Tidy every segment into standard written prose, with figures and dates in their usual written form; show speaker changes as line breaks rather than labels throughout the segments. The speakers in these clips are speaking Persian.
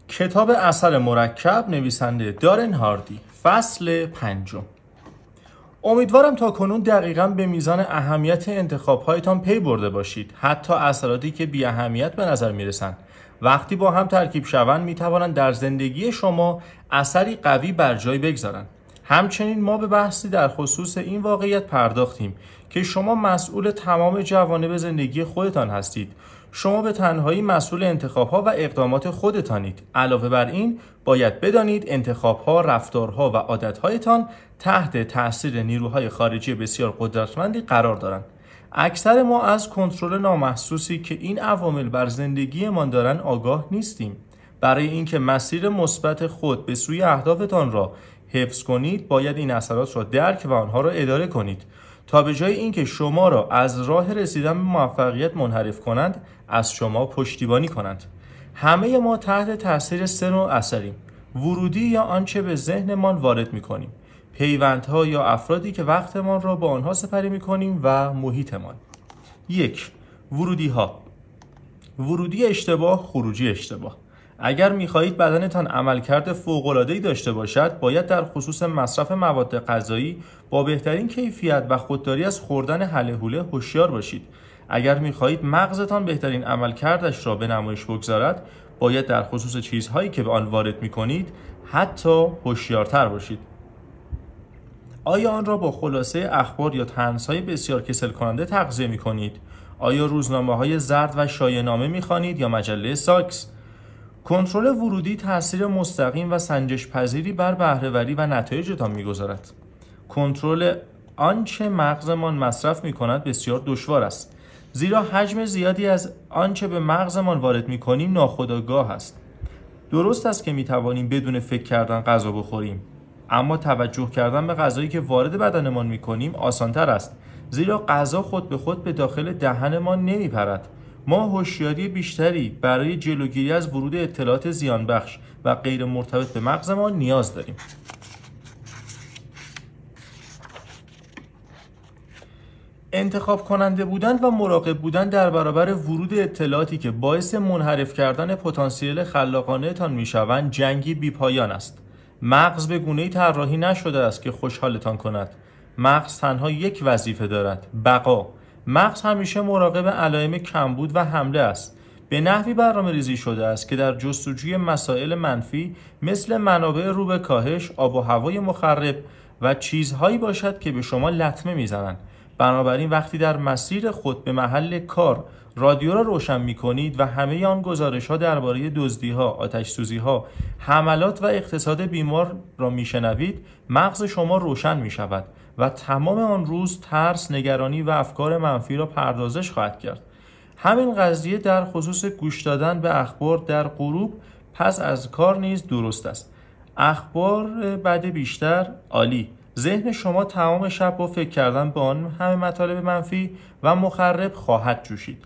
کتاب عسل مرکب، نویسنده دارن هاردی، فصل 5. امیدوارم تا کنون دقیقاً به میزان اهمیت انتخاب‌هایتان پی برده باشید. حتی اثراتی که بی اهمیت به نظر میرسند وقتی با هم ترکیب شوند میتوانند در زندگی شما اثری قوی بر جای بگذارند. همچنین ما به بحثی در خصوص این واقعیت پرداختیم که شما مسئول تمام جوانب زندگی خودتان هستید. شما به تنهایی مسئول انتخاب‌ها و اقدامات خودتانید. علاوه بر این، باید بدانید انتخاب‌ها، رفتارها و عادت‌هایتان تحت تأثیر نیروهای خارجی بسیار قدرتمندی قرار دارند. اکثر ما از کنترل نامحسوسی که این عوامل بر زندگیمان دارند آگاه نیستیم. برای اینکه مسیر مثبت خود به سوی اهدافتان را حفظ کنید، باید این اثرات را درک و آنها را اداره کنید تا به جای اینکه شما را از راه رسیدن به موفقیت منحرف کنند، از شما پشتیبانی کنند. همه ما تحت تاثیر سه نوع اثریم: ورودی یا آنچه به ذهنمان وارد می‌کنیم، پیوندها یا افرادی که وقتمان را با آنها سپری می‌کنیم و محیطمان. 1. ورودی‌ها. ورودی اشتباه، خروجی اشتباه. اگر می‌خواهید بدنتان عملکرد فوق‌العاده‌ای داشته باشد، باید در خصوص مصرف مواد غذایی با بهترین کیفیت و خودداری از خوردن هلهوله هوشیار باشید. اگر می‌خواهید مغزتان بهترین عملکردش را به نمایش بگذارد، باید در خصوص چیزهایی که به آن وارد می‌کنید حتی هوشیارتر باشید. آیا آن را با خلاصه اخبار یا طنزهای بسیار کسل کننده تغذیه می‌کنید؟ آیا روزنامه‌های زرد و شایع‌نامه می‌خوانید یا مجله ساکس؟ کنترل ورودی تأثیر مستقیم و سنجش پذیری بر بهره‌وری و نتایجتان می‌گذارد. کنترل آنچه مغزمان مصرف می‌کند بسیار دشوار است، زیرا حجم زیادی از آنچه به مغزمان وارد می‌کنیم ناخودآگاه است. درست است که می‌توانیم بدون فکر کردن غذا بخوریم، اما توجه کردن به غذایی که وارد بدنمان می‌کنیم آسان‌تر است، زیرا غذا خود به خود به داخل دهنمان نمی‌پرد. ما هوشیاری بیشتری برای جلوگیری از ورود اطلاعات زیانبخش و غیر مرتبط به مغزمان نیاز داریم. انتخاب کننده بودن و مراقب بودن در برابر ورود اطلاعاتی که باعث منحرف کردن پتانسیل خلاقانه تان میشوند جنگی بی پایان است. مغز به گونه‌ای طراحی نشده است که خوشحالتان کند. مغز تنها یک وظیفه دارد: بقا. مغز همیشه مراقب علائم کمبود و حمله است. به نحوی برنامه‌ریزی شده است که در جستجوی مسائل منفی مثل منابع رو به کاهش، آب و هوای مخرب و چیزهایی باشد که به شما لطمه میزنند. بنابراین وقتی در مسیر خود به محل کار رادیو را روشن می‌کنید و همه آن گزارش‌ها درباره دزدی‌ها، آتش‌سوزی‌ها، حملات و اقتصاد بیمار را میشنوید، مغز شما روشن می‌شود و تمام آن روز ترس، نگرانی و افکار منفی را پردازش خواهد کرد. همین قضیه در خصوص گوش دادن به اخبار در غروب پس از کار نیز درست است. اخبار بعد بیشتر عالی. ذهن شما تمام شب با فکر کردن به آن همه مطالب منفی و مخرب خواهد جوشید.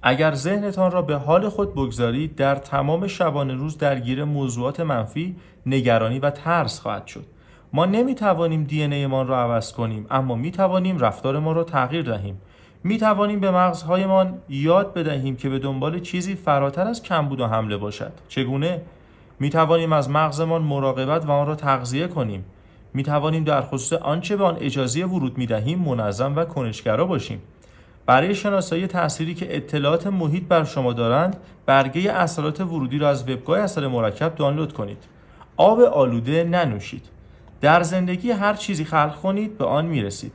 اگر ذهنتان را به حال خود بگذارید، در تمام شبانه روز درگیر موضوعات منفی، نگرانی و ترس خواهد شد. ما نمیتوانیم دی ان ای مان را عوض کنیم، اما میتوانیم رفتارمان را تغییر دهیم. میتوانیم به مغزهایمان یاد بدهیم که به دنبال چیزی فراتر از کمبود و حمله باشد. چگونه؟ میتوانیم از مغزمان مراقبت و آن را تغذیه کنیم. میتوانیم در خصوص آنچه به آن اجازه ورود میدهیم منظم و کنشگرا باشیم. برای شناسایی تأثیری که اطلاعات محیط بر شما دارند، برگه اثرات ورودی را از وبگاه عسل مرکب دانلود کنید. آب آلوده ننوشید. در زندگی هر چیزی خلق کنید به آن میرسید.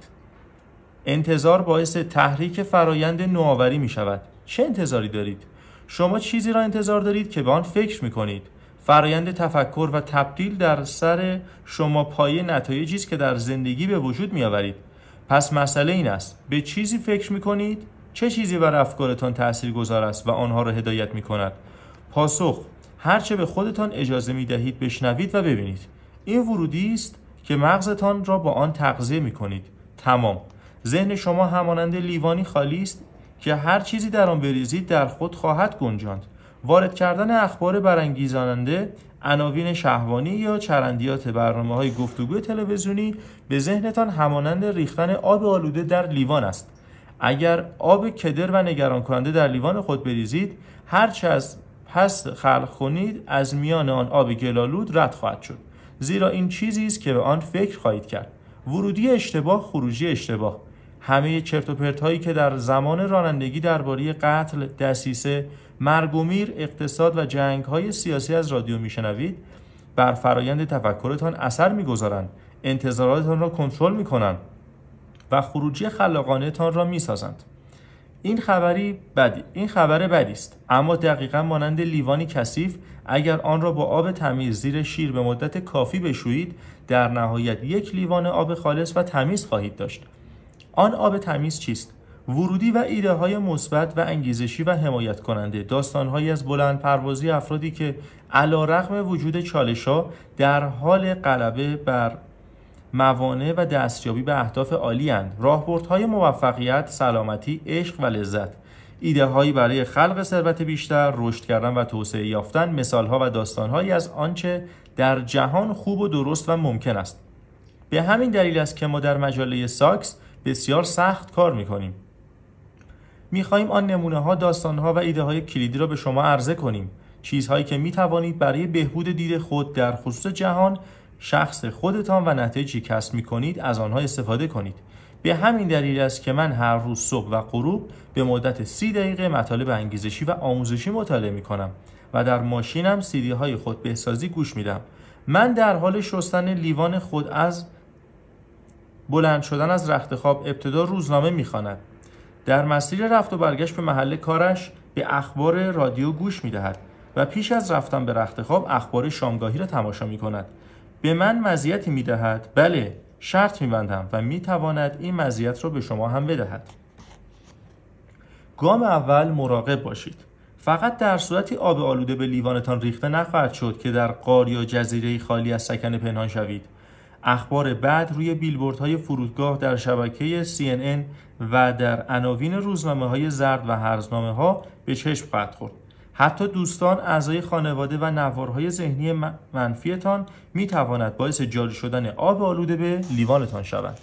انتظار باعث تحریک فرایند نوآوری می شود. چه انتظاری دارید؟ شما چیزی را انتظار دارید که به آن فکر می کنید. فرایند تفکر و تبدیل در سر شما پایه نتایجی است که در زندگی به وجود می آورید. پس مسئله این است: به چیزی فکر می کنید؟ چه چیزی بر افکارتان تاثیرگذار است و آنها را هدایت می کند؟ پاسخ: هرچه به خودتان اجازه می دهید بشنوید و ببینید. این ورودی است که مغزتان را با آن تغذیه می کنید. تمام. ذهن شما همانند لیوانی خالی است که هر چیزی در آن بریزید در خود خواهد گنجاند. وارد کردن اخبار برانگیزاننده، عناوین شهوانی یا چرندیات برنامه‌های گفتگوی تلویزیونی به ذهنتان همانند ریختن آب آلوده در لیوان است. اگر آب کدر و نگران کننده در لیوان خود بریزید، هرچه از پس خلق کنید از میان آن آب گلالود رد خواهد شد، زیرا این چیزی است که به آن فکر خواهید کرد. ورودی اشتباه، خروجی اشتباه. همه چرت و پرت هایی که در زمان رانندگی درباره قتل، دسیسه، مرگ و میر، اقتصاد و جنگ های سیاسی از رادیو میشنوید بر فرایند تفکرتان اثر میگذارند، انتظاراتتان را کنترل میکنند و خروجی خلاقانه تان را میسازند. این خبر بدی است، اما دقیقاً مانند لیوانی کثیف، اگر آن را با آب تمیز زیر شیر به مدت کافی بشویید، در نهایت یک لیوان آب خالص و تمیز خواهید داشت. آن آب تمیز چیست؟ ورودی و ایده های مثبت و انگیزشی و حمایت کننده، داستان‌هایی از بلند پروازی افرادی که علی‌رغم وجود چالش‌ها در حال غلبه بر موانع و دستیابی به اهداف عالی اند. راهبردهای موفقیت، سلامتی، عشق و لذت. ایده هایی برای خلق ثروت بیشتر، رشد کردن و توسعه یافتن، مثالها و داستانهایی از آنچه در جهان خوب و درست و ممکن است. به همین دلیل است که ما در مجله ساکس بسیار سخت کار می‌کنیم. می‌خواهیم آن نمونه‌ها، داستان‌ها و ایده‌های کلیدی را به شما عرضه کنیم. چیزهایی که می‌توانید برای بهبود دید خود در خصوص جهان، شخص خودتان و نتایجی کسب می‌کنید از آنها استفاده کنید. به همین دلیل است که من هر روز صبح و غروب به مدت 30 دقیقه مطالب انگیزشی و آموزشی مطالعه می‌کنم و در ماشینم سیدی‌های خودبهسازی گوش میدم. من در حال شستن لیوان خود از بلند شدن از رخت خواب ابتدا روزنامه می‌خواند. در مسیر رفت و برگشت به محل کارش به اخبار رادیو گوش می‌دهد و پیش از رفتن به رخت خواب اخبار شامگاهی را تماشا می‌کند. به من مزیتی می‌دهد؟ بله، شرط می‌بندم و می‌تواند این مزیت را به شما هم بدهد. گام اول، مراقب باشید. فقط در صورتی آب آلوده به لیوانتان ریخته نخواهد شد که در غار یا جزیره خالی از سکنه پنهان شوید. اخبار بد روی بیلبوردهای فرودگاه، در شبکه CNN و در عناوین روزنامه‌های زرد و هرزنامه‌ها به چشم خواهد خورد. حتی دوستان، اعضای خانواده و نوارهای ذهنی منفیتان می‌تواند باعث جاری شدن آب آلوده به لیوانتان شوند.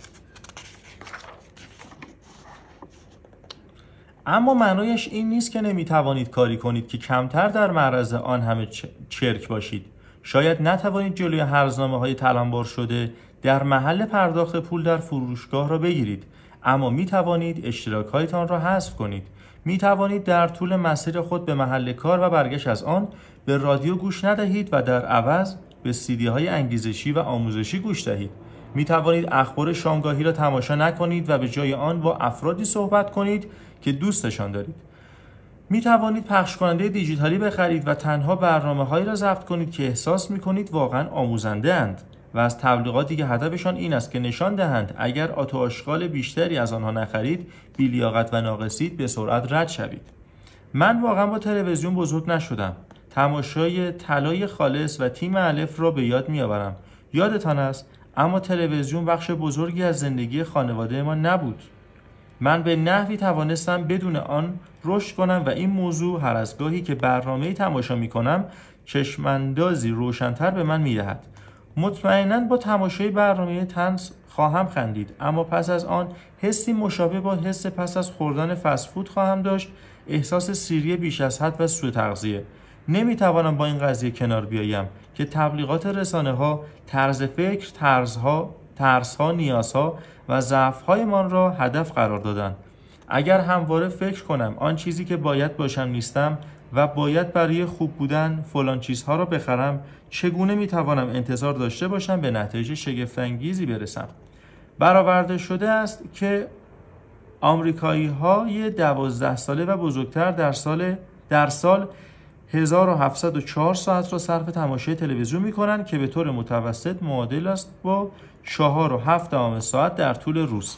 اما معنایش این نیست که نمی‌توانید کاری کنید که کمتر در معرض آن همه چرک باشید. شاید نتوانید جلوی هرزنامه‌های تلمبار شده در محل پرداخت پول در فروشگاه را بگیرید، اما می‌توانید اشتراک‌هایتان را حذف کنید. می‌توانید در طول مسیر خود به محل کار و برگشت از آن به رادیو گوش ندهید و در عوض به سیدی‌های انگیزشی و آموزشی گوش دهید. می‌توانید اخبار شامگاهی را تماشا نکنید و به جای آن با افرادی صحبت کنید که دوستشان دارید. می توانید پخش کننده دیجیتالی بخرید و تنها برنامه‌هایی را ضبط کنید که احساس می‌کنید واقعاً آموزنده اند و از تبلیغاتی که هدفشان این است که نشان دهند اگر آتوآشغال بیشتری از آنها نخرید، بی‌لیاقت و ناقصید، به سرعت رد شوید. من واقعاً با تلویزیون بزرگ نشدم. تماشای طلای خالص و تیم الف را به یاد می‌آورم. یادتان است، اما تلویزیون بخش بزرگی از زندگی خانواده ما نبود. من به نحوی توانستم بدون آن رشد کنم و این موضوع هر از گاهی که برنامه‌ای تماشا می‌کنم چشماندازی روشن‌تر به من می‌دهد. مطمئناً با تماشای برنامه طنز خواهم خندید، اما پس از آن حسی مشابه با حس پس از خوردن فست فود خواهم داشت، احساس سیری بیش از حد و سوء تغذیه. نمی‌توانم با این قضیه کنار بیایم که تبلیغات رسانه‌ها طرز فکر، ترس‌ها، نیازها و ضعف‌هایمان را هدف قرار دادند. اگر همواره فکر کنم آن چیزی که باید باشم نیستم و باید برای خوب بودن فلان چیزها را بخرم، چگونه میتوانم انتظار داشته باشم به نتایج شگفت‌انگیزی برسم؟ برآورده شده است که آمریکایی‌های 12 ساله و بزرگتر در سال 1704 ساعت را صرف تماشای تلویزیون می‌کنند که به طور متوسط معادل است با 4.7 ساعت در طول روز.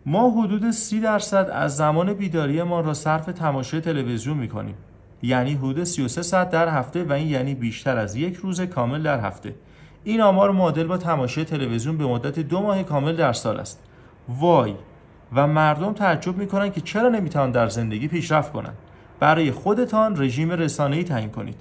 ما حدود 30% از زمان بیداری ما را صرف تماشای تلویزیون می‌کنیم، یعنی حدود 33 ساعت در هفته و این یعنی بیشتر از یک روز کامل در هفته. این آمار معادل با تماشای تلویزیون به مدت 2 ماه کامل در سال است. وای! و مردم تعجب می‌کنند که چرا نمی‌توانند در زندگی پیشرفت کنند. برای خودتان رژیم رسانه‌ای تعیین کنید.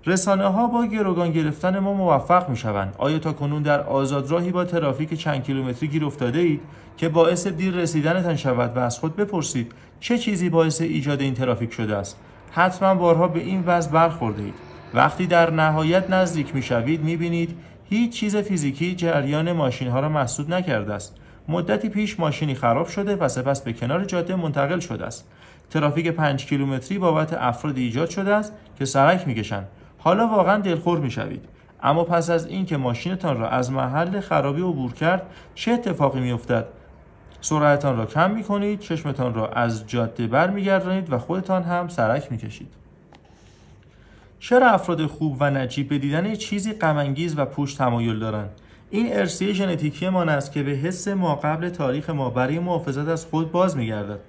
رسانه‌ها با گروگان گرفتن ما موفق می‌شوند. آیا تاکنون در آزادراهی با ترافیک چند کیلومتری گیر افتاده اید که باعث دیر رسیدنتان شود و از خود بپرسید چه چیزی باعث ایجاد این ترافیک شده است؟ حتما بارها به این وضع برخورده اید. وقتی در نهایت نزدیک میشوید میبینید هیچ چیز فیزیکی جریان ماشین ها را مسدود نکرده است. مدتی پیش ماشینی خراب شده و سپس به کنار جاده منتقل شده است. ترافیک 5 کیلومتری بابت افراد ایجاد شده است که سرک میکشند. حالا واقعا دلخور میشوید. اما پس از اینکه ماشینتان را از محل خرابی عبور کرد، چه اتفاقی میافتد؟ سرعتتان را کم میکنید، چشمتان را از جاده برمیگردانید و خودتان هم سرک میکشید. چرا افراد خوب و نجیب به دیدن چیزی غم‌انگیز و پوچ تمایل دارند؟ این ارثیه ژنتیکی ما است که به حس ما قبل تاریخ ما برای محافظت از خود باز می‌گردد.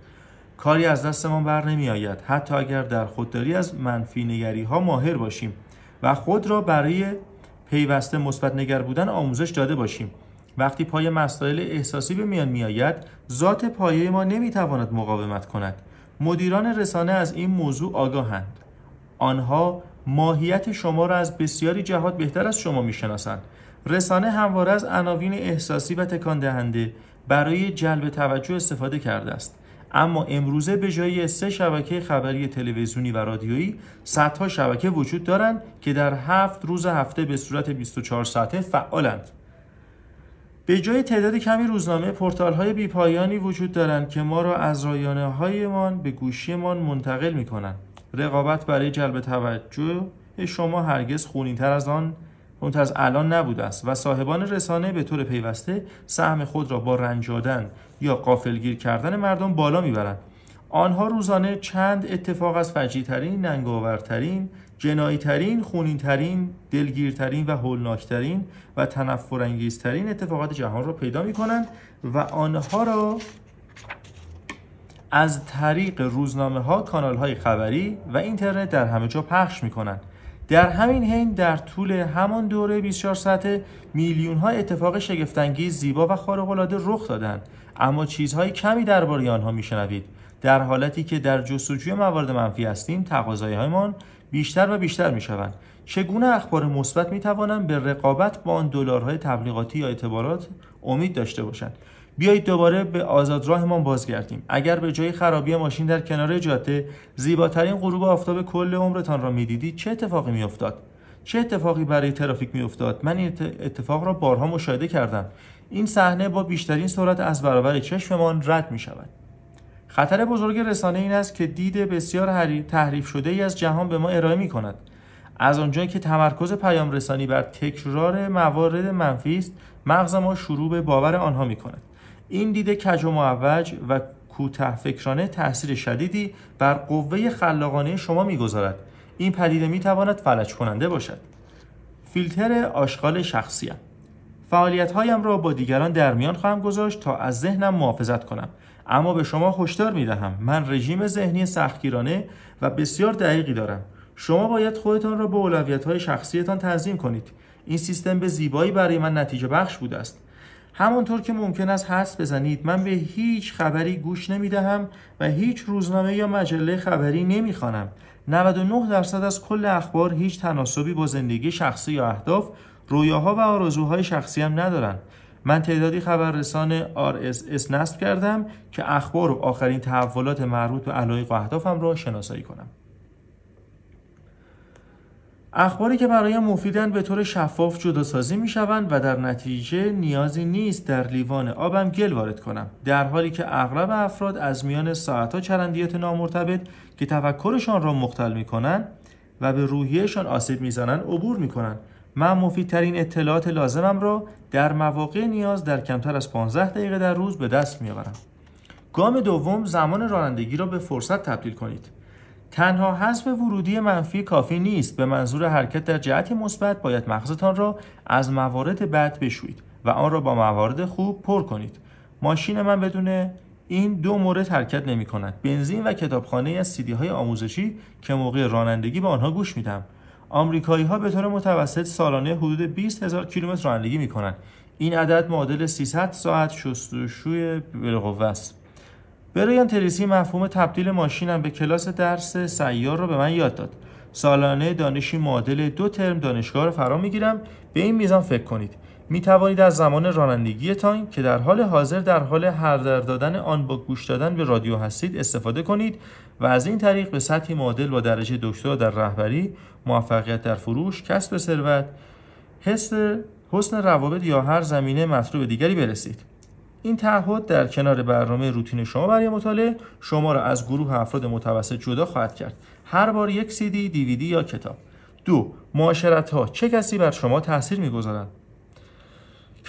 کاری از دستمان بر نمی‌آید، حتی اگر در خودداری از منفی نگری‌ها ماهر باشیم و خود را برای پیوسته مثبت نگر بودن آموزش داده باشیم. وقتی پای مسائل احساسی به میان می‌آید، ذات پایه ما نمی‌تواند مقاومت کند. مدیران رسانه از این موضوع آگاهند. آنها ماهیت شما را از بسیاری جهات بهتر از شما می‌شناسند. رسانه همواره از عناوین احساسی و تکان دهنده برای جلب توجه استفاده کرده است. اما امروزه به جای 3 شبکه خبری تلویزیونی و رادیویی، صدها شبکه وجود دارند که در 7 روز هفته به صورت 24 ساعته فعالند. به جای تعداد کمی روزنامه، پورتال‌های بی‌پایانی وجود دارند که ما را از رایانه‌هایمان به گوشیمان منتقل می‌کنند. رقابت برای جلب توجه شما هرگز خونین‌تر از الان نبوده است و صاحبان رسانه به طور پیوسته سهم خود را با رنجاندن یا غافلگیر کردن مردم بالا میبرند. آنها روزانه چند اتفاق از فجیع‌ترین، ننگاورترین، جنایی‌ترین، خونین‌ترین، دلگیرترین و هولناکترین و تنفرانگیزترین اتفاقات جهان را پیدا می‌کنند و آنها را از طریق روزنامه‌ها، کانال‌های خبری و اینترنت در همه جا پخش می‌کنند. در همین حین در طول همان دوره 24 ساعته میلیون‌ها اتفاق شگفت‌انگیز، زیبا و خارق‌العاده رخ دادند، اما چیزهای کمی درباره آنها می‌شنوید. در حالتی که در جستجوی موارد منفی هستیم، تقاضاهایمان بیشتر و بیشتر می‌شوند. چگونه اخبار مثبت می‌توانند به رقابت با آن دلارهای تبلیغاتی یا اعتبارات امید داشته باشند؟ بیایید دوباره به آزادراهمان بازگردیم. اگر به جای خرابی ماشین در کنار جاده زیباترین غروب آفتاب کل عمرتان را می‌دیدید، چه اتفاقی می‌افتاد؟ چه اتفاقی برای ترافیک می‌افتاد؟ من این اتفاق را بارها مشاهده کردم. این صحنه با بیشترین سرعت از برابر چشممان رد می‌شود. خطر بزرگ رسانه این است که دید بسیار تحریف شده‌ای از جهان به ما ارائه می‌کند. از آنجایی که تمرکز پیام رسانی بر تکرار موارد منفی است، مغز ما شروع به باور آنها می‌کند. این دید کج و معوج و کوتاه فکرانه تأثیر شدیدی بر قوه خلاقانه شما می‌گذارد. این پدیده می‌تواند فلج کننده باشد. فیلتر آشغال شخصیم. فعالیت‌هایم را با دیگران در میان خواهم گذاشت تا از ذهنم محافظت کنم. اما به شما هشدار می‌دهم، من رژیم ذهنی سختگیرانه و بسیار دقیقی دارم. شما باید خودتان را به اولویت‌های شخصیتان تنظیم کنید. این سیستم به زیبایی برای من نتیجه بخش بوده است. همانطور که ممکن است حدس بزنید، من به هیچ خبری گوش نمی‌دهم و هیچ روزنامه یا مجله خبری نمی‌خوانم. 99% از کل اخبار هیچ تناسبی با زندگی شخصی یا اهداف، رویاها و آرزوهای شخصیم ندارند. من تعدادی خبررسان RSS نصب کردم که اخبار و آخرین تحولات مربوط به علایق و اهدافم را شناسایی کنم. اخباری که برایم مفیدند به طور شفاف جداسازی می‌شوند و در نتیجه نیازی نیست در لیوان آبم گل وارد کنم، در حالی که اغلب افراد از میان ساعت‌ها چرندیات نامرتبط که تفکرشان را مختل می‌کنند و به روحیه‌شان آسیب می‌زنند عبور می‌کنند. من مفیدترین اطلاعات لازمم را در مواقع نیاز در کمتر از 15 دقیقه در روز به دست می‌آورم. گام دوم، زمان رانندگی را به فرصت تبدیل کنید. تنها حذف ورودی منفی کافی نیست. به منظور حرکت در جهت مثبت باید مغزتان را از موارد بد بشویید و آن را با موارد خوب پر کنید. ماشین من بدون این دو مورد حرکت نمی کند. بنزین و کتابخانه از CD های آموزشی که موقع رانندگی به آنها گوش میدم. آمریکایی ها به طور متوسط سالانه حدود 20,000 کیلومتر رانندگی می کنند. این عدد معادل 300 ساعت شستشوی بالقوه است. برایان تریسی مفهوم تبدیل ماشینم به کلاس درس سیار را به من یاد داد. سالانه دانشی معادل 2 ترم دانشگاه را فرا میگیرم. به این میزان فکر کنید. می توانید از زمان رانندگیتان که در حال حاضر در حال هدر دادن آن با گوش دادن به رادیو هستید استفاده کنید و از این طریق به سطحی معادل با درجه دکترا در رهبری، موفقیت در فروش، کسب ثروت، حسن روابط یا هر زمینه مطلوب دیگری برسید. این تعهد در کنار برنامه روتین شما برای مطالعه شما را از گروه افراد متوسط جدا خواهد کرد. هر بار یک CD، DVD یا کتاب. 2. معاشرت‌ها. چه کسی بر شما تأثیر می‌گذارند؟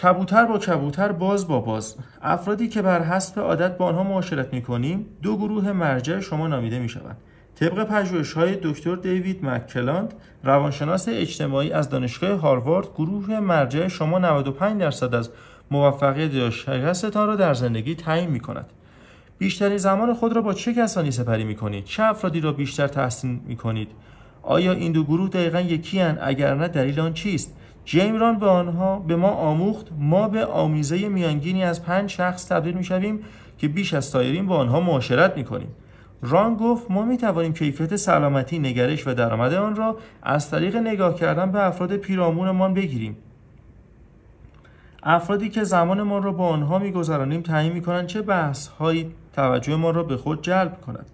کبوتر با کبوتر، باز با باز. افرادی که بر حسب عادت با آنها معاشرت می‌کنیم، دو گروه مرجع شما نامیده می‌شوند. طبق پژوهش‌های دکتر دیوید مککلاند، روانشناس اجتماعی از دانشگاه هاروارد، گروه مرجع شما 95% از موفقیت یا شکستتان را در زندگی تعیین می‌کند. بیشترین زمان خود را با چه کسانی سپری می‌کنید؟ چه افرادی را بیشتر تحسین می‌کنید؟ آیا این دو گروه دقیقاً یکی‌اند؟ اگر نه دلیل آن چیست؟ جیم ران به ما آموخت ما به آمیزه میانگینی از 5 شخص تبدیل می‌شویم که بیش از سایرین با آنها معاشرت می‌کنیم. ران گفت ما می‌توانیم کیفیت سلامتی، نگرش و درآمد آن را از طریق نگاه کردن به افراد پیرامونمان بگیریم. افرادی که زمان ما را با آنها می‌گذرانیم تعیین می‌کنند چه بحث‌هایی توجه ما را به خود جلب کند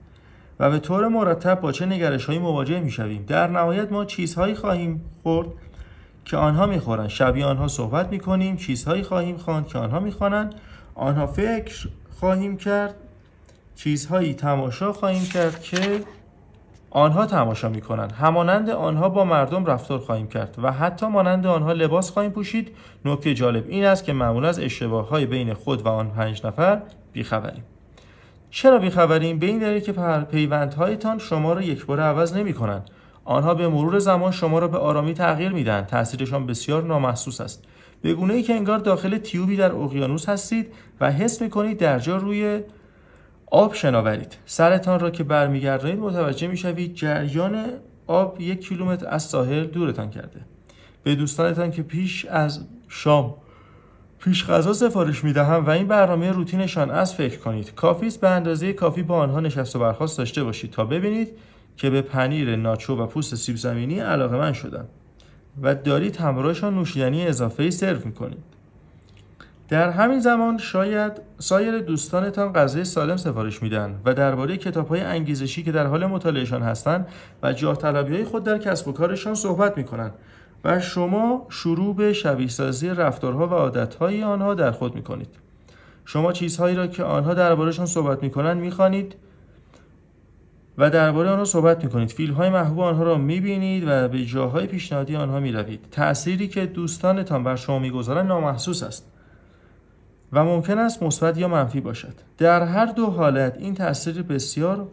و به طور مرتب با چه نگرش‌هایی مواجه می‌شویم. در نهایت ما چیزهایی خواهیم خورد که آنها می‌خورند، شبیه آنها صحبت می‌کنیم، چیزهایی خواهیم خواند که آنها می‌خوانند، آنها فکر خواهیم کرد، چیزهایی تماشا خواهیم کرد که آنها تماشا می‌کنند، همانند آنها با مردم رفتار خواهیم کرد و حتی مانند آنها لباس خواهیم پوشید. نکته جالب این است که معمولا از اشتباه‌های بین خود و آن 5 نفر بی‌خبریم. چرا بی‌خبریم؟ به این دلیل که پیوندهایتان شما را یکباره عوض نمی‌کنند. آنها به مرور زمان شما را به آرامی تغییر میدن. تأثیرشان بسیار نامحسوس است. به گونه‌ای که انگار داخل تیوبی در اقیانوس هستید و حس می‌کنید در جا روی آب شناورید. سرتان را که برمیگردانید متوجه می‌شوید جریان آب 1 کیلومتر از ساحل دورتان کرده. به دوستانتان که پیش از شام پیش غذا سفارش می‌دهم و این برنامه روتینشان است فکر کنید. کافی است به اندازه کافی با آنها نشست و برخاست داشته باشید تا ببینید که به پنیر ناچو و پوست سیب زمینی علاقه‌مند شدند و دارید همراهشان نوشیدنی اضافه‌ای سرو می‌کنید. در همین زمان شاید سایر دوستانتان غذای سالم سفارش میدن و درباره کتاب‌های انگیزشی که در حال مطالعهشان هستند و جاه طلبی‌های خود در کسب و کارشان صحبت می‌کنند و شما شروع به شبیه‌سازی رفتارها و عادت‌های آنها در خود می‌کنید. شما چیزهایی را که آنها درباره‌شان صحبت می‌کنند می‌خوانید و درباره آنها صحبت می‌کنید. فیلم‌های محبوب آنها را می‌بینید و به جاهای پیشنهادی آنها می‌روید. تأثیری که دوستانتان بر شما می‌گذارند نامحسوس است و ممکن است مثبت یا منفی باشد. در هر دو حالت این تأثیر بسیار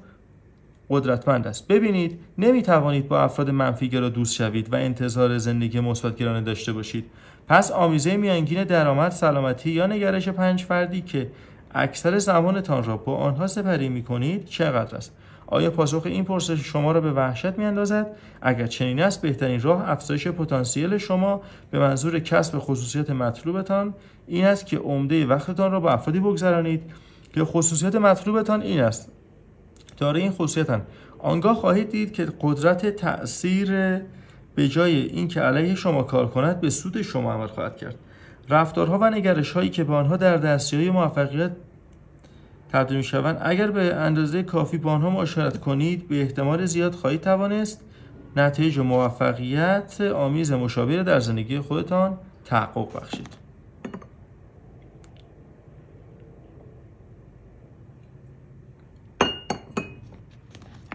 قدرتمند است. ببینید نمی‌توانید با افراد منفی‌گرا دوست شوید و انتظار زندگی مثبت‌گرانه داشته باشید. پس آمیزه میانگین درآمد، سلامتی یا نگرش 5 فردی که اکثر زمانتان را با آنها سپری می‌کنید چقدر است؟ آیا پاسخ این پرسش شما را به وحشت می‌اندازد؟ اگر چنین است بهترین راه افزایش پتانسیل شما به منظور کسب خصوصیت مطلوبتان این است که عمده وقتتان را با افرادی بگذرانید که خصوصیت مطلوبتان این است. دارای این خصوصیتان آنگاه خواهید دید که قدرت تأثیر به جای اینکه علیه شما کار کند به سود شما عمل خواهد کرد. رفتارها و نگرش‌هایی که به آنها در دستیابی موفقیت تبدیل می‌شوند اگر به اندازه کافی با آنها معاشرت کنید به احتمال زیاد خواهید توانست نتایج موفقیت آمیز مشابه در زندگی خودتان تحقق بخشید.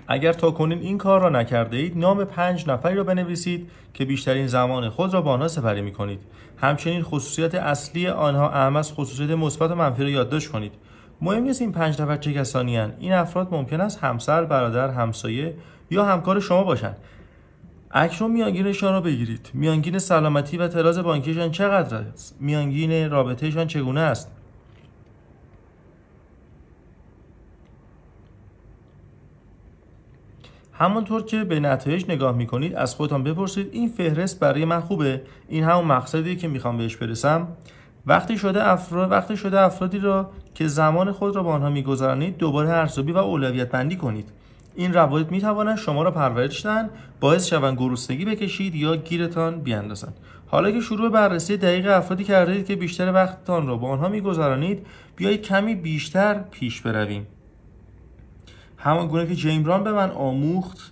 اگر تاکنون این کار را نکرده اید نام 5 نفری را بنویسید که بیشترین زمان خود را با آنها سپری می‌کنید. همچنین خصوصیت اصلی آنها اهم از خصوصیت مثبت و منفی را یادداشت کنید. مهم نیست این 5 نفر چه کسانی اند. این افراد ممکن است همسر، برادر، همسایه یا همکار شما باشند. اکنون میانگینشان را بگیرید. میانگین سلامتی و تراز بانکیشان چقدر است؟ میانگین رابطهشان چگونه است؟ همانطور که به نتایج نگاه میکنید از خودتان بپرسید این فهرست برای من خوبه؟ این همون مقصدیه که میخوام بهش برسم؟ وقتی شده افرادی را که زمان خود را با آنها میگذرانید دوباره ارزیابی و اولویت بندی کنید. این روابط میتوانند شما را پرورش دهند، باعث شوند گرسنگی بکشید یا گیرتان بیاندازند. حالا که شروع بررسی دقیق افرادی کردید که بیشتر وقتتان را با آنها می‌گذرانید، بیایید کمی بیشتر پیش برویم. همان گونه که جیم ران به من آموخت،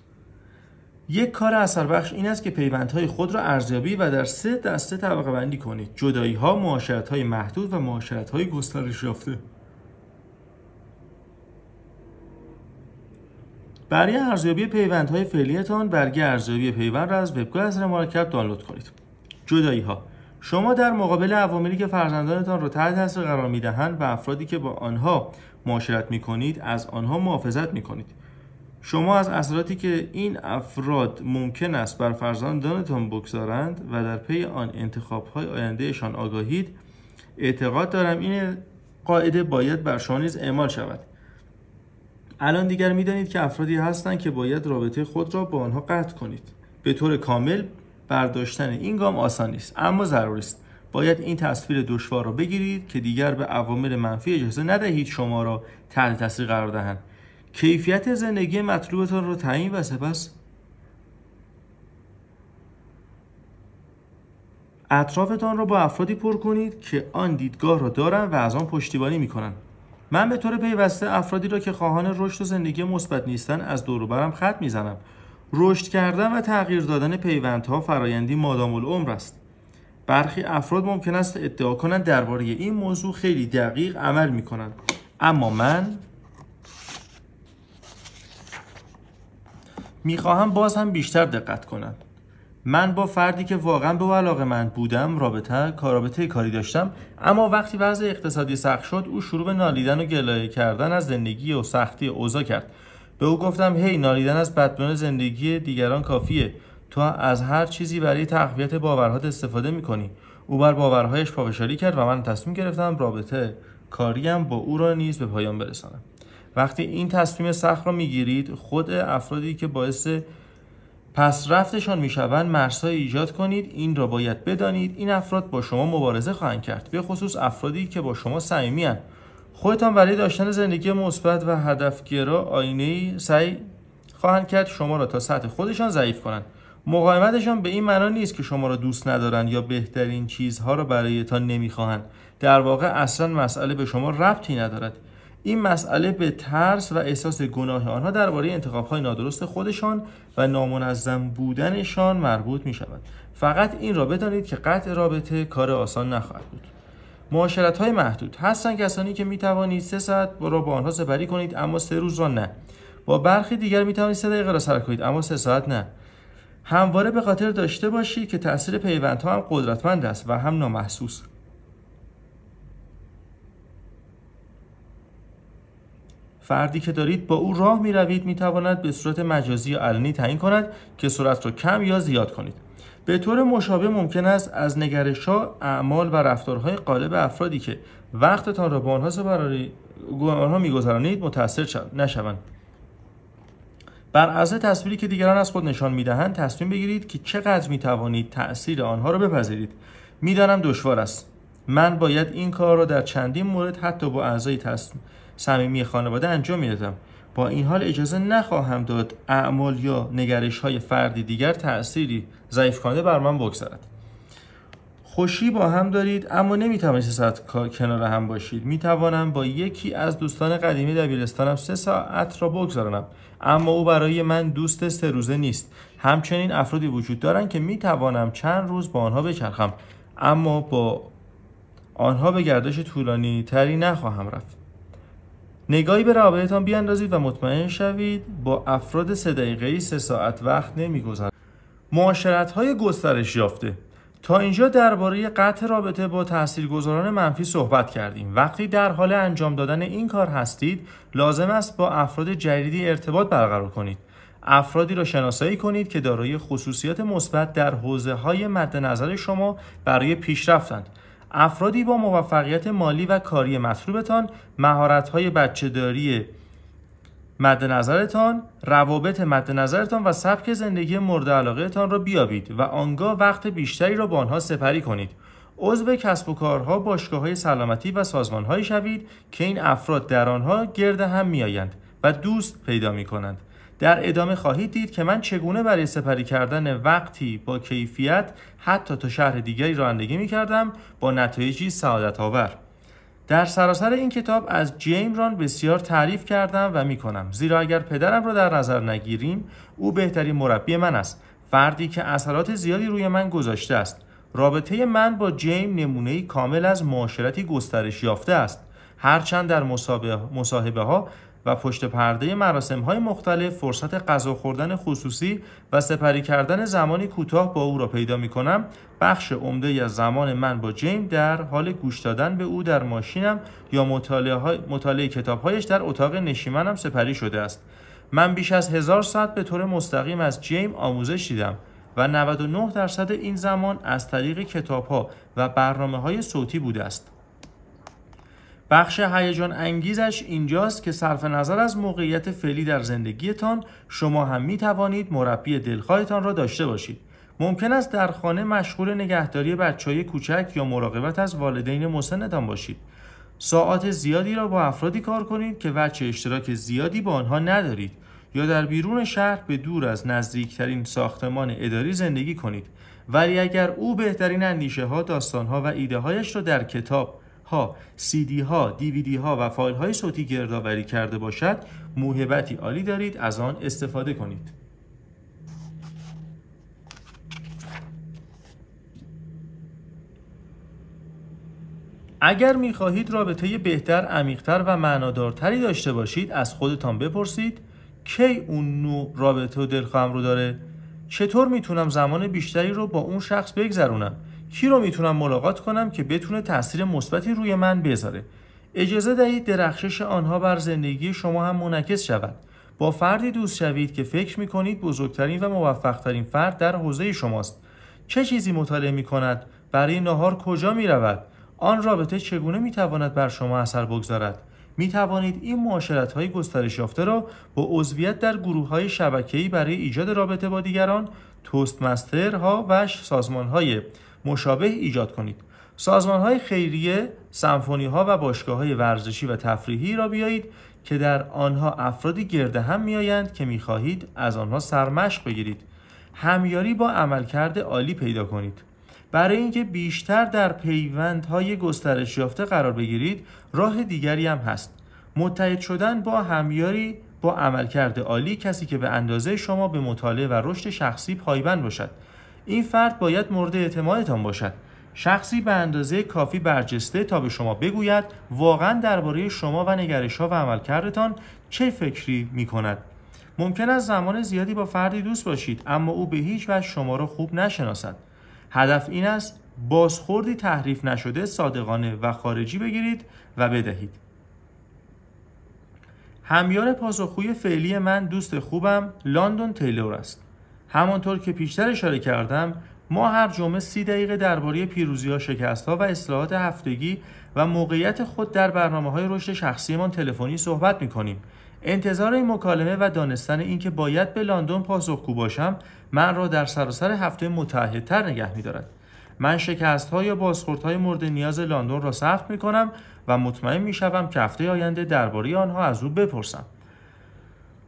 یک کار اثر بخش این است که پیوندهای خود را ارزیابی و در 3 دسته طبقه بندی کنید: جدایی‌ها، معاشرت‌های محدود و معاشرت‌های گسترش یافته. برای ارزیابی پیوندهای فعلیتان، برگه ارزیابی پیوند را از وبگاه از مرکب دانلود کنید. جدایی‌ها: شما در مقابل عواملی که فرزندانتان را تحت تاثیر قرار می‌دهند و افرادی که با آنها معاشرت می‌کنید از آنها محافظت می‌کنید. شما از اثراتی که این افراد ممکن است بر فرزندانتان بگذارند و در پی آن انتخاب‌های آیندهشان آگاهید. اعتقاد دارم این قاعده باید بر شما نیز اعمال شود. الان دیگر می‌دانید که افرادی هستند که باید رابطه خود را با آنها قطع کنید. به طور کامل برداشتن این گام آسان نیست، اما ضروری است. باید این تصویر دشوار را بگیرید که دیگر به عوامل منفی اجازه ندهید شما را تحت تاثیر قرار دهند. کیفیت زندگی مطلوبتان را تعیین و سپس اطرافتان را با افرادی پر کنید که آن دیدگاه را دارند و از آن پشتیبانی می‌کنند. من به طور پیوسته افرادی را که خواهان رشد و زندگی مثبت نیستند از دور و برم خط می‌زنم. رشد کردن و تغییر دادن پیوندها فرایندی مادام العمر است. برخی افراد ممکن است ادعا کنند درباره این موضوع خیلی دقیق عمل می‌کنند، اما من میخواهم باز هم بیشتر دقت کنم. من با فردی که واقعا به علاقه‌مند بودم رابطه کاری داشتم، اما وقتی وضع اقتصادی سخت شد او شروع به نالیدن و گلایه کردن از زندگی و سختی اوضاع کرد. به او گفتم هی، نالیدن از بدبینی زندگی دیگران کافیه. تو از هر چیزی برای تقویت باورهات استفاده میکنی. او بر باورهایش پافشاری کرد و من تصمیم گرفتم رابطه کاریم با او را نیز به پایان برسانم. وقتی این تصمیم سخت را میگیرید، خود افرادی که باعث پس رفتشان میشوند مرزهای ایجاد کنید. این را باید بدانید این افراد با شما مبارزه خواهند کرد، به خصوص افرادی که با شما صمیمی‌اند. خودتان برای داشتن زندگی مثبت و هدفگرا آینه‌ای سعی خواهند کرد شما را تا سطح خودشان ضعیف کنند. مقاومتشان به این معنا نیست که شما را دوست ندارند یا بهترین چیزها را برایتان نمیخواهند. در واقع اصلا مسئله به شما ربطی ندارد. این مسئله به ترس و احساس گناه آنها درباره انتخاب‌های نادرست خودشان و نامنظم بودنشان مربوط می‌شود. فقط این را بدانید که قطع رابطه کار آسان نخواهد بود. معاشرت‌های محدود هستند کسانی که می‌توانید 3 ساعت را با آنها سپری کنید اما 3 روز را نه. با برخی دیگر می‌توانید 3 دقیقه را سپری کنید اما 3 ساعت نه. همواره به خاطر داشته باشید که تأثیر پیوندها هم قدرتمند است و هم نامحسوس. فردی که دارید با او راه می روید می تواند به صورت مجازی یا علنی تعیین کند که سرعت را کم یا زیاد کنید. به طور مشابه ممکن است از نگرش‌ها، اعمال و رفتارهای غالب افرادی که وقتتان را با آنها می‌گذرانید متأثر نشوند. بر اساس تصویری که دیگران از خود نشان می‌دهند تصمیم بگیرید که چقدر می‌توانید تأثیر آنها را بپذیرید. می‌دانم دشوار است. من باید این کار را در چندین مورد حتی با اعضای صمیمی خانواده انجام میدادم. با این حال اجازه نخواهم داد اعمال یا نگرش‌های فردی دیگر تأثیری ضعیف کننده بر من بگذارد. خوشی با هم دارید اما نمیتوانید 3 ساعت کنار هم باشید. میتوانم با یکی از دوستان قدیمی دبیرستانم 3 ساعت را بگذارم، اما او برای من دوست 3 روزه نیست. همچنین افرادی وجود دارند که میتوانم چند روز با آنها بچرخم، اما با آنها به گردش طولانی تری نخواهم رفت. نگاهی به روابطتان بیاندازید و مطمئن شوید با افراد 3 دقیقه‌ای 3 ساعت وقت نمی‌گذرد. معاشرت‌های گسترش یافته. تا اینجا درباره قطع رابطه با تاثیرگذاران منفی صحبت کردیم. وقتی در حال انجام دادن این کار هستید، لازم است با افراد جدیدی ارتباط برقرار کنید. افرادی را شناسایی کنید که دارای خصوصیات مثبت در حوزه‌های مد نظر شما برای پیشرفتند. افرادی با موفقیت مالی و کاری مطلوبتان، مهارت‌های بچه‌داری مد نظرتان، روابط مد نظرتان و سبک زندگی مورد علاقه‌تان را بیابید و آنگاه وقت بیشتری را با آنها سپری کنید. عضو کسب و کارها، باشگاه‌های سلامتی و سازمان‌هایی شوید که این افراد در آنها گرد هم می‌آیند و دوست پیدا می‌کنند. در ادامه خواهید دید که من چگونه برای سپری کردن وقتی با کیفیت حتی تا شهر دیگری رانندگی می‌کردم با نتایجی سعادت آور. در سراسر این کتاب از جیم ران بسیار تعریف کردم و می‌کنم، زیرا اگر پدرم را در نظر نگیریم او بهترین مربی من است، فردی که اثرات زیادی روی من گذاشته است. رابطه من با جیم نمونه‌ای کامل از معاشرتی گسترش یافته است، هرچند در مصاحبه‌ها و پشت پرده مراسم‌های مختلف فرصت غذا خوردن خصوصی و سپری کردن زمانی کوتاه با او را پیدا می‌کنم. بخش عمده از زمان من با جیم در حال گوش دادن به او در ماشینم یا مطالعه کتاب‌هایش در اتاق نشیمنم سپری شده است. من بیش از 1000 ساعت به طور مستقیم از جیم آموزش دیدم و 99% این زمان از طریق کتاب‌ها و برنامه‌های صوتی بوده است. بخش هیجان انگیزش اینجاست که صرف نظر از موقعیت فعلی در زندگیتان شما هم می توانید مربی دلخواهتان را داشته باشید. ممکن است در خانه مشغول نگهداری بچه‌های کوچک یا مراقبت از والدین مسنتان باشید. ساعات زیادی را با افرادی کار کنید که وجه اشتراک زیادی با آنها ندارید یا در بیرون شهر به دور از نزدیکترین ساختمان اداری زندگی کنید. ولی اگر او بهترین اندیشه ها، داستان ها و ایده هایش را در کتاب ها، CD ها، DVD ها و فایل های صوتی گردآوری کرده باشد، موهبتی عالی دارید، از آن استفاده کنید. اگر می‌خواهید رابطه بهتر، عمیق‌تر و معنادارتری داشته باشید، از خودتان بپرسید کی اون نوع رابطه و دلخواهم رو داره؟ چطور میتونم زمان بیشتری رو با اون شخص بگذرونم؟ کی رو میتونم ملاقات کنم که بتونه تأثیر مثبتی روی من بذاره؟ اجازه دهید درخشش آنها بر زندگی شما هم منعکس شود. با فردی دوست شوید که فکر میکنید بزرگترین و موفقترین فرد در حوزه شماست. چه چیزی مطالعه میکند؟ برای نهار کجا میرود؟ آن رابطه چگونه میتواند بر شما اثر بگذارد؟ می توانید این معاشرت‌های گسترش یافته را با عضویت در گروه‌های شبکه‌ای برای ایجاد رابطه با دیگران، توستمسترها و سازمان‌های مشابه ایجاد کنید. سازمان‌های خیریه، سمفونی‌ها و باشگاه‌های ورزشی و تفریحی را بیایید که در آنها افرادی گرد هم می‌آیند که می‌خواهید از آنها سرمشق بگیرید. همیاری با عملکرد عالی پیدا کنید. برای اینکه بیشتر در پیوندهای گسترش یافته قرار بگیرید، راه دیگری هم هست. متحد شدن با همیاری با عملکرد عالی، کسی که به اندازه شما به مطالعه و رشد شخصی پایبند باشد. این فرد باید مورد اعتمادتان باشد. شخصی به اندازه کافی برجسته تا به شما بگوید واقعا درباره شما و نگرش‌ها و عملکردتان چه فکری می‌کند. ممکن است زمان زیادی با فردی دوست باشید، اما او به هیچ وجه شما را خوب نشناسد. هدف این است بازخوردی تحریف نشده، صادقانه و خارجی بگیرید و بدهید. همیار پاسخگوی فعلی من دوست خوبم لاندون تیلور است. همانطور که پیشتر اشاره کردم، ما هر جمعه 30 دقیقه درباره پیروزی‌ها، شکست‌ها و اصلاحات هفتگی و موقعیت خود در برنامه‌های رشد شخصیمان تلفنی صحبت می‌کنیم. انتظار این مکالمه و دانستن اینکه باید به لاندون پاسخگو باشم من را در سراسر هفته متعهدتر نگه می‌دارد. من شکست‌ها یا بازخوردهای مورد نیاز لاندون را ثبت می‌کنم و مطمئن می‌شوم که هفته آینده درباره آنها از او بپرسم.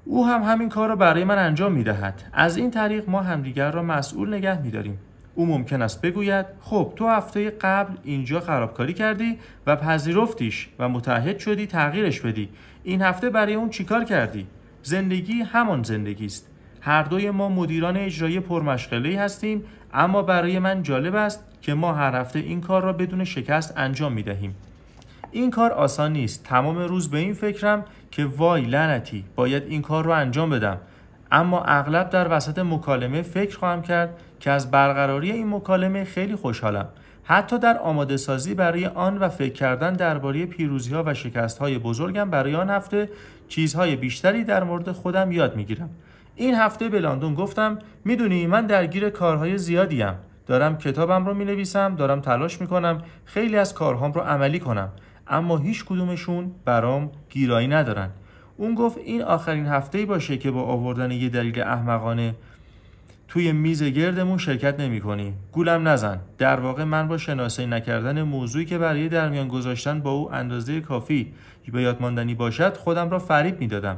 او هم همین کار را برای من انجام می‌دهد. از این طریق ما همدیگر را مسئول نگه می‌داریم. او ممکن است بگوید خب تو هفته قبل اینجا خرابکاری کردی و پذیرفتیش و متعهد شدی تغییرش بدی. این هفته برای اون چیکار کردی؟ زندگی همان زندگی است. هر دوی ما مدیران اجرایی پرمشغله‌ای هستیم، اما برای من جالب است که ما هر هفته این کار را بدون شکست انجام می‌دهیم. این کار آسان نیست. تمام روز به این فکرم که وای لعنتی باید این کار رو انجام بدم، اما اغلب در وسط مکالمه فکر خواهم کرد که از برقراری این مکالمه خیلی خوشحالم. حتی در آماده سازی برای آن و فکر کردن درباره پیروزی‌ها و شکست‌های بزرگم برای آن هفته چیزهای بیشتری در مورد خودم یاد می‌گیرم. این هفته به لاندون گفتم میدونی من درگیر کارهای زیادیم. دارم کتابم رو می‌نویسم، دارم تلاش می‌کنم خیلی از کارهام رو عملی کنم، اما هیچ کدومشون برام گیرایی ندارن. اون گفت این آخرین هفته‌ای باشه که با آوردن یه دلیل احمقانه توی میز گردمون شرکت نمی‌کنی. گولم نزن. در واقع من با شناسایی نکردن موضوعی که برای در میان گذاشتن با او اندازه کافی به یاد ماندنی باشد خودم را فریب می‌دادم.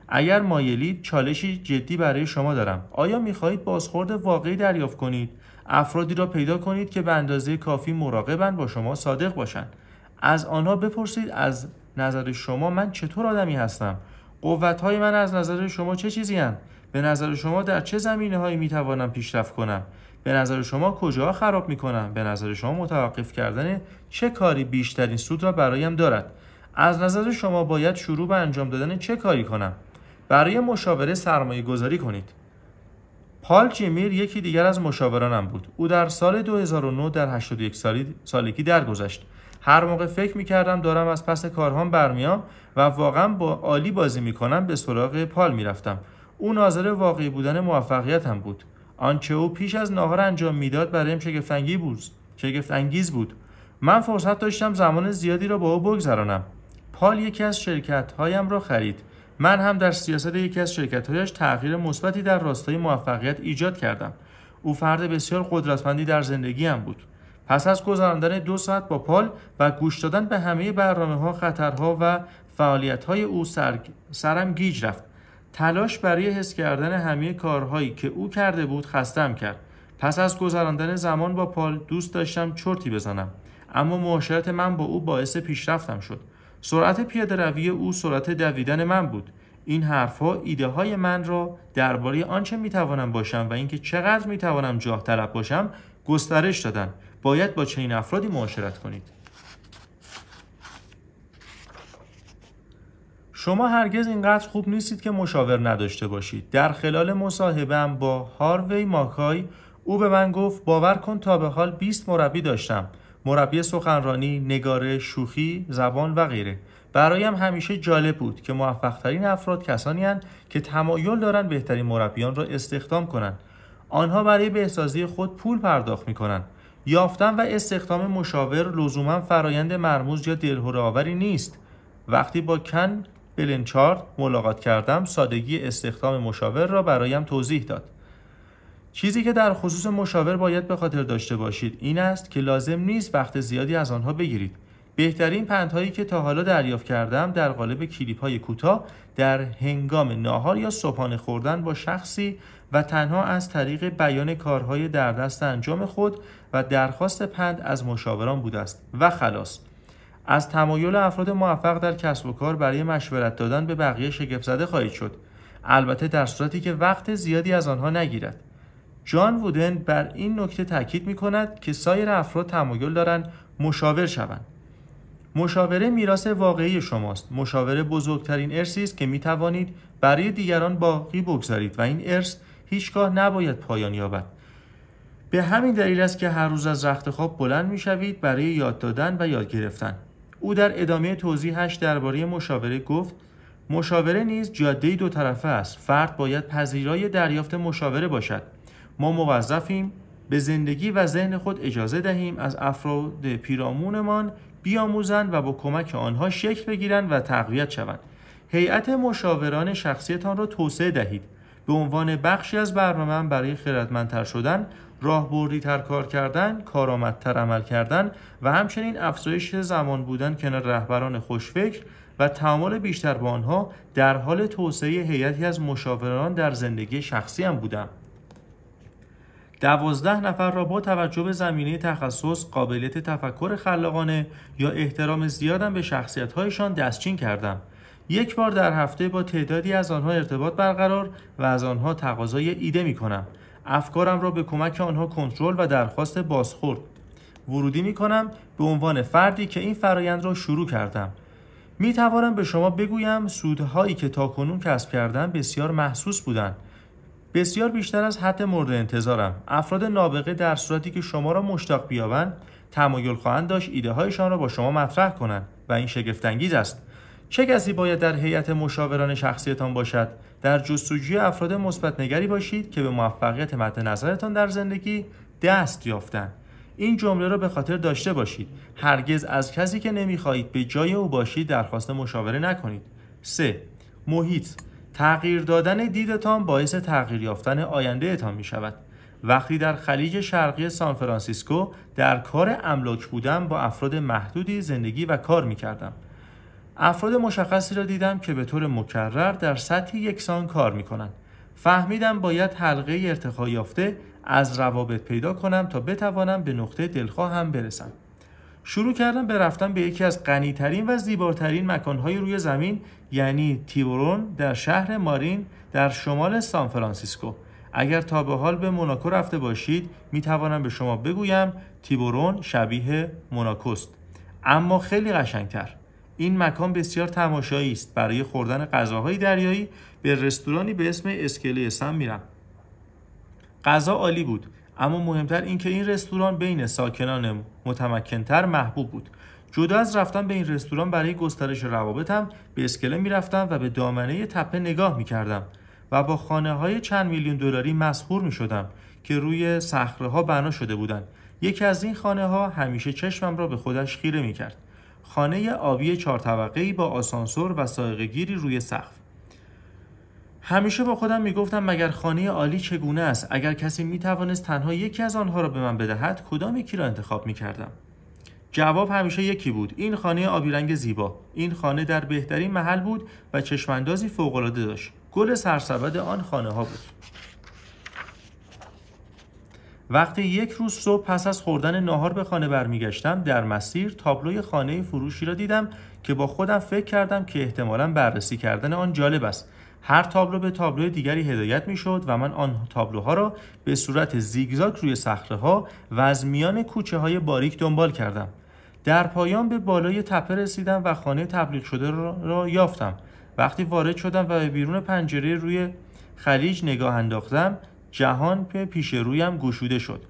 اگر مایلید چالشی جدی برای شما دارم. آیا می‌خواهید بازخورد واقعی دریافت کنید؟ افرادی را پیدا کنید که به اندازه کافی مراقبند با شما صادق باشند. از آنها بپرسید از نظر شما من چطور آدمی هستم؟ قوت‌های من از نظر شما چه چیزی‌اند؟ به نظر شما در چه زمینه‌هایی می‌توانم پیشرفت کنم؟ به نظر شما کجاها خراب می‌کنم؟ به نظر شما متوقف کردن چه کاری بیشترین سود را برایم دارد؟ از نظر شما باید شروع به انجام دادن چه کاری کنم؟ برای مشاوره سرمایه گذاری کنید. پال جیمیر یکی دیگر از مشاورانم بود. او در سال 2009 در 81 سالگی درگذشت. هر موقع فکر می‌کردم دارم از پس کارهام برمیام و واقعا با عالی بازی می‌کنم به سراغ پال می‌رفتم. او ناظر واقعی بودن موفقیتم بود. آنچه او پیش از ناهار انجام میداد برایم شگفت انگیز بود. من فرصت داشتم زمان زیادی را با او بگذرانم. پال یکی از شرکت‌هایم را خرید. من هم در سیاست یکی از شرکت‌هایش تغییر مثبتی در راستای موفقیت ایجاد کردم. او فرد بسیار قدرتمندی در زندگیم بود. پس از گذراندن 2 ساعت با پال و گوش دادن به همه برنامه‌ها، خطرها و فعالیت‌های او سرم گیج رفت. تلاش برای حس کردن همه کارهایی که او کرده بود خستم کرد. پس از گذراندن زمان با پال دوست داشتم چرتی بزنم، اما معاشرت من با او باعث پیشرفتم شد. سرعت پیاده روی او سرعت دویدن من بود. این حرفها ایده های من را درباره آنچه میتوانم باشم و اینکه چقدر میتوانم جاه طلب باشم گسترش دادن. باید با چنین افرادی معاشرت کنید. شما هرگز اینقدر خوب نیستید که مشاور نداشته باشید. در خلال مصاحبه‌ام با هاروی ماکای او به من گفت باور کن تا به حال 20 مربی داشتم. مربی سخنرانی، نگارش، شوخی، زبان و غیره. برایم همیشه جالب بود که موفق‌ترین افراد کسانی هستند که تمایل دارند بهترین مربیان را استخدام کنند. آنها برای بهسازی خود پول پرداخت می‌کنند. یافتن و استخدام مشاور لزوما فرایند مرموز یا دلهره‌آوری نیست. وقتی با کن بلنچارد ملاقات کردم، سادگی استخدام مشاور را برایم توضیح داد. چیزی که در خصوص مشاور باید به خاطر داشته باشید این است که لازم نیست وقت زیادی از آنها بگیرید. بهترین پندهایی که تا حالا دریافت کردم در قالب کلیپ‌های کوتاه در هنگام ناهار یا صبحانه خوردن با شخصی و تنها از طریق بیان کارهای در دست انجام خود و درخواست پند از مشاوران بوده است و خلاص. از تمایل افراد موفق در کسب و کار برای مشورت دادن به بقیه شگفت زده خواهید شد، البته در صورتی که وقت زیادی از آنها نگیرد. جان وودن بر این نکته تاکید می‌کند که سایر افراد تمایل دارند مشاور شوند. مشاوره میراث واقعی شماست. مشاوره بزرگترین ارثی است که می‌توانید برای دیگران باقی بگذارید و این ارث هیچگاه نباید پایان یابد. به همین دلیل است که هر روز از رخت خواب بلند می‌شوید برای یاد دادن و یاد گرفتن. او در ادامه توضیحش درباره مشاوره گفت: مشاوره نیز جاده‌ای دو طرفه است. فرد باید پذیرای دریافت مشاوره باشد. ما موظفیم به زندگی و ذهن خود اجازه دهیم از افراد پیرامونمان بیاموزند و با کمک آنها شکل بگیرند و تقویت شوند. هیئت مشاوران شخصیتان را توسعه دهید. به عنوان بخشی از برنامه برای خردمندتر شدن، راهبردی‌تر کار کردن، کارآمدتر عمل کردن و همچنین افزایش زمان بودن کنار رهبران خوشفکر و تعامل بیشتر با آنها در حال توسعه هیئتی از مشاوران در زندگی شخصیم بودم. 12 نفر را با توجه به زمینه تخصص، قابلیت تفکر خلاقانه یا احترام زیادم به شخصیت‌هایشان دستچین کردم. یک بار در هفته با تعدادی از آنها ارتباط برقرار و از آنها تقاضای ایده می‌کنم. افکارم را به کمک آنها کنترل و درخواست بازخورد ورودی می‌کنم به عنوان فردی که این فرایند را شروع کردم. می‌توانم به شما بگویم سودهایی که تاکنون کسب کردم بسیار محسوس بودند. بسیار بیشتر از حد مورد انتظارم. افراد نابغه در صورتی که شما را مشتاق بیابند تمایل خواهند داشت ایده هایشان را با شما مطرح کنند و این شگفت انگیز است. چه کسی باید در هیئت مشاوران شخصیتان باشد؟ در جستجوی افراد مثبت نگری باشید که به موفقیت مد نظرتان در زندگی دست یافتند. این جمله را به خاطر داشته باشید. هرگز از کسی که نمی‌خواهید به جای او باشید درخواست مشاوره نکنید. 3. محیط. تغییر دادن دیدتان باعث تغییر یافتن آیندهتان می شود. وقتی در خلیج شرقی سان فرانسیسکو در کار املاک بودم با افراد محدودی زندگی و کار می کردم. افراد مشخصی را دیدم که به طور مکرر در سطحی یکسان کار می‌کنند. فهمیدم باید حلقه ارتقا یافته از روابط پیدا کنم تا بتوانم به نقطه دلخواهم برسم. شروع کردم به رفتن به یکی از غنی‌ترین و زیباترین مکان‌های روی زمین، یعنی تیبورون در شهر مارین در شمال سانفرانسیسکو. اگر تا به حال به موناکو رفته باشید میتوانم به شما بگویم تیبورون شبیه موناکوست، اما خیلی قشنگتر. این مکان بسیار تماشایی است. برای خوردن غذاهای دریایی به رستورانی به اسم اسکله سم میرم. غذا عالی بود، اما مهمتر این که این رستوران بین ساکنان متمکنتر محبوب بود. جدا از رفتن به این رستوران برای گسترش روابطم به اسکله میرفتم و به دامنه تپه نگاه میکردم و با خانه‌های چند میلیون دلاری مسحور می‌شدم که روی صخره‌ها بنا شده بودند. یکی از این خانه‌ها همیشه چشمم را به خودش خیره می‌کرد. خانه آبی 4 طبقه‌ای با آسانسور و سایقه‌گیری روی سقف. همیشه با خودم می‌گفتم مگر خانه عالی چگونه است؟ اگر کسی می‌توانست تنها یکی از آنها را به من بدهد، کدام یکی را انتخاب می‌کردم؟ جواب همیشه یکی بود: این خانه آبی رنگ زیبا. این خانه در بهترین محل بود و چشم‌اندازی فوق‌العاده داشت. گل سرسبد آن خانه ها بود. وقتی یک روز صبح پس از خوردن ناهار به خانه برمیگشتم، در مسیر تابلوی خانه فروشی را دیدم که با خودم فکر کردم که احتمالاً بررسی کردن آن جالب است. هر تابلو به تابلوی دیگری هدایت میشد و من آن تابلوها را به صورت زیگزاگ روی صخره‌ها و از میان کوچه‌های باریک دنبال کردم. در پایان به بالای تپه رسیدم و خانه تبلیغ شده را یافتم. وقتی وارد شدم و به بیرون پنجره روی خلیج نگاه انداختم، جهان پیش رویم گشوده شد.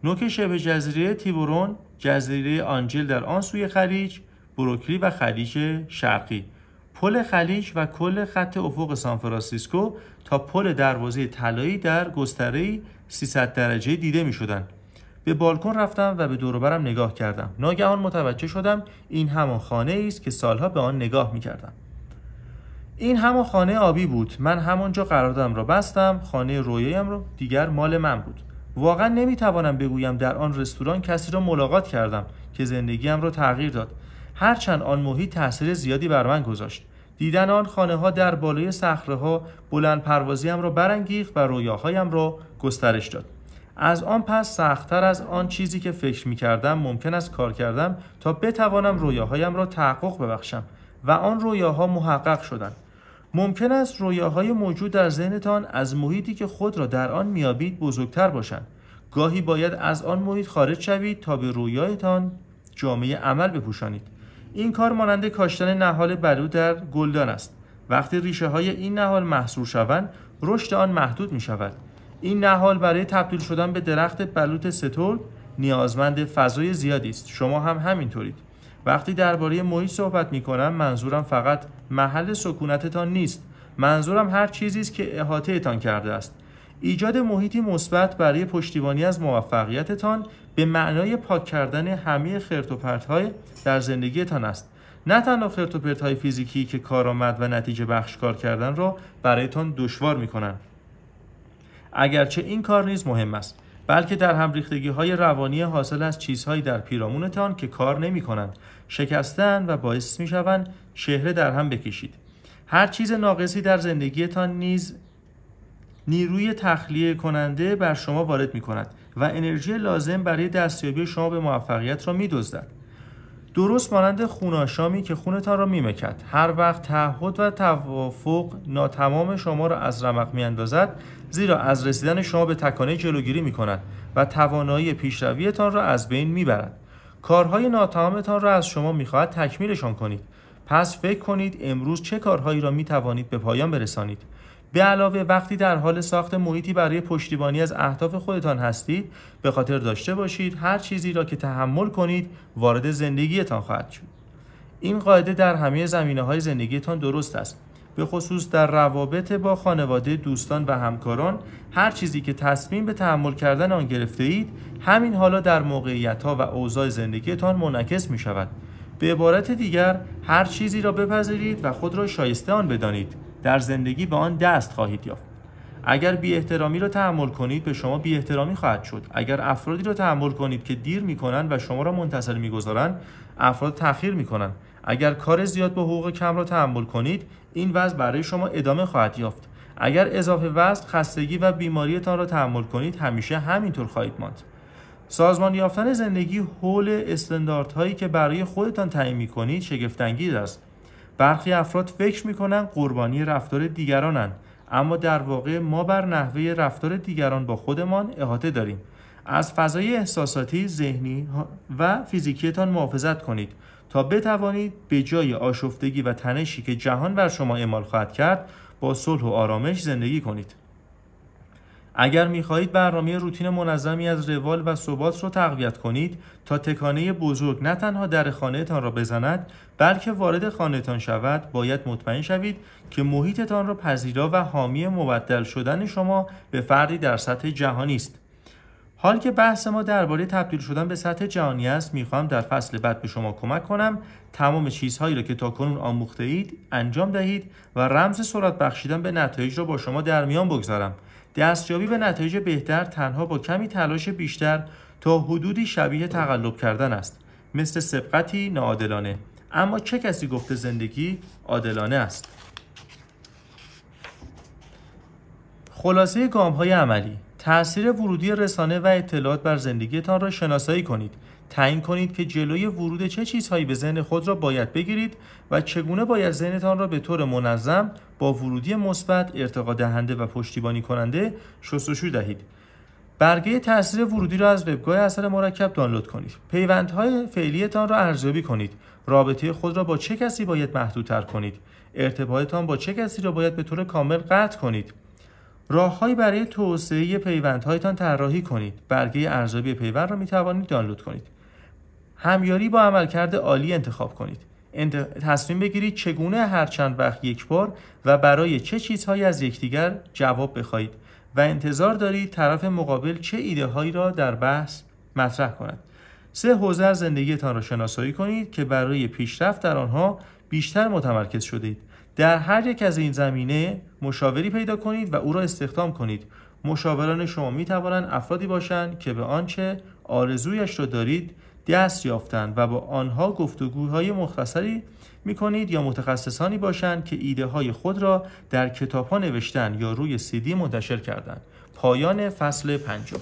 نوک شبه جزیره تیبورون، جزیره آنجل در آن سوی خلیج، بروکلی و خلیج شرقی، پل خلیج و کل خط افق سانفرانسیسکو تا پل دروازه طلایی در گستره 300 درجه دیده می شدن. به بالکن رفتم و به دور و برم نگاه کردم. ناگهان متوجه شدم این همان خانه است که سالها به آن نگاه می کردم. این همان خانه آبی بود. من همانجا قراردادم را بستم. خانه رویایم را دیگر مال من بود. واقعا نمیتوانم بگویم در آن رستوران کسی را ملاقات کردم که زندگیم را تغییر داد. هرچند آن محیط تاثیر زیادی بر من گذاشت. دیدن آن خانه ها در بالای صخره‌ها بلند پروازیم را برانگیخت و رویاهایم را گسترش داد. از آن پس سخت‌تر از آن چیزی که فکر می‌کردم ممکن است کار کردم تا بتوانم رویاهایم را تحقق ببخشم و آن رویاها محقق شدند. ممکن است رویاهای موجود در ذهنتان از محیطی که خود را در آن میابید بزرگتر باشند. گاهی باید از آن محیط خارج شوید تا به رویایتان جامعه عمل بپوشانید. این کار مانند کاشتن نهال بلوط در گلدان است. وقتی ریشه های این نهال محصور شوند، رشد آن محدود می شود. این نهال برای تبدیل شدن به درخت بلوط سترگ نیازمند فضای زیادی است. شما هم همینطورید. وقتی درباره محیط صحبت می‌کنم، منظورم فقط محل سکونتتان نیست. منظورم هر چیزی است که احاطه‌تان کرده است. ایجاد محیطی مثبت برای پشتیبانی از موفقیتتان به معنای پاک کردن همه خرت و پرت‌های در زندگیتان است. نه تنها خرت و پرت‌های فیزیکی که کارآمد و نتیجه بخش کار کردن را برایتان دشوار می‌کنند. اگرچه این کار نیز مهم است، بلکه در هم ریختگی‌های روانی حاصل از چیزهایی در پیرامونتان که کار نمی‌کنند، شکستن و باعث می‌شوند چهره در هم بکشید. هر چیز ناقصی در زندگیتان نیز نیروی تخلیه کننده بر شما وارد می‌کند و انرژی لازم برای دستیابی شما به موفقیت را می‌دزدد. درست مانند خوناشامی که خونتان را می‌مکد. هر وقت تعهد و توافق ناتمام شما را از رمق می‌اندازد، زیرا از رسیدن شما به تکانه جلوگیری می‌کند و توانایی پیشرویتان را از بین می‌برد. کارهای ناتمامتان را از شما می‌خواهد تکمیلشان کنید. پس فکر کنید امروز چه کارهایی را می‌توانید به پایان برسانید. به علاوه وقتی در حال ساخت محیطی برای پشتیبانی از اهداف خودتان هستید، به خاطر داشته باشید هر چیزی را که تحمل کنید وارد زندگیتان خواهد شد. این قاعده در همه زمینه‌های زندگیتان درست است. به خصوص در روابط با خانواده، دوستان و همکاران، هر چیزی که تصمیم به تحمل کردن آن گرفته اید، همین حالا در موقعیت‌ها و اوضاع زندگیتان منعکس می‌شود. به عبارت دیگر، هر چیزی را بپذیرید و خود را شایسته آن بدانید. در زندگی به آن دست خواهید یافت. اگر بی احترامی را تحمل کنید، به شما بی احترامی خواهد شد. اگر افرادی را تحمل کنید که دیر می‌کنند و شما را منتظر می‌گذارند، افراد تأخیر می‌کنند. اگر کار زیاد با حقوق کم را تحمل کنید، این وضع برای شما ادامه خواهد یافت. اگر اضافه وزن، خستگی و بیماریتان را تحمل کنید، همیشه همینطور خواهید ماند. سازمان یافتن زندگی حول استانداردهایی که برای خودتان تعیین می‌کنید شگفت‌انگیز است. برخی افراد فکر می‌کنند قربانی رفتار دیگرانند، اما در واقع ما بر نحوه رفتار دیگران با خودمان احاطه داریم. از فضای احساساتی، ذهنی و فیزیکیتان محافظت کنید تا بتوانید به جای آشفتگی و تنشی که جهان بر شما اعمال خواهد کرد، با صلح و آرامش زندگی کنید. اگر می‌خواهید برنامه روتین منظمی از روال و ثبات را تقویت کنید تا تکانه بزرگ نه تنها در خانه‌تان را بزند، بلکه وارد خانه‌تان شود، باید مطمئن شوید که محیطتان را پذیرا و حامی مبدل شدن شما به فردی در سطح جهانی است. حال که بحث ما درباره تبدیل شدن به سطح جهانی است، می‌خواهم در فصل بعد به شما کمک کنم تمام چیزهایی را که تاکنون آموخته اید انجام دهید و رمز سرعت بخشیدن به نتایج را با شما در میان بگذارم. دستیابی به نتایج بهتر تنها با کمی تلاش بیشتر تا حدودی شبیه تقلب کردن است، مثل سبقتی ناعادلانه. اما چه کسی گفته زندگی عادلانه است؟ خلاصه گام‌های عملی: تأثیر ورودی رسانه و اطلاعات بر زندگیتان را شناسایی کنید. تعیین کنید که جلوی ورود چه چیزهایی به ذهن خود را باید بگیرید و چگونه باید ذهنتان را به طور منظم با ورودی مثبت، ارتقا دهنده و پشتیبانی کننده شستشو دهید. برگه تأثیر ورودی را از وبگاه اثر مرکب دانلود کنید. پیوندهای فعلیتان را ارزیابی کنید. رابطه خود را با چه کسی باید محدودتر کنید؟ ارتباطتان با چه کسی را باید به طور کامل قطع کنید؟ راههایی برای توسعه پیوندهایتان طراحی کنید. برگه ارزیابی پیوند را می توانید دانلود کنید. همیاری با عملکرد عالی انتخاب کنید. تصمیم بگیرید چگونه هر چند وقت یک بار و برای چه چیزهایی از یکدیگر جواب بخواهید و انتظار دارید طرف مقابل چه ایده هایی را در بحث مطرح کند. 3 حوزه از زندگیتان را شناسایی کنید که برای پیشرفت در آنها بیشتر متمرکز شدید. در هر یک از این زمینه مشاوری پیدا کنید و او را استخدام کنید. مشاوران شما می توانند افرادی باشند که به آنچه آرزویش را دارید دست یافتند و با آنها گفتگوهای مختصری می کنید، یا متخصصانی باشند که ایده های خود را در کتاب‌ها نوشتن یا روی CD منتشر کردند. پایان فصل 5.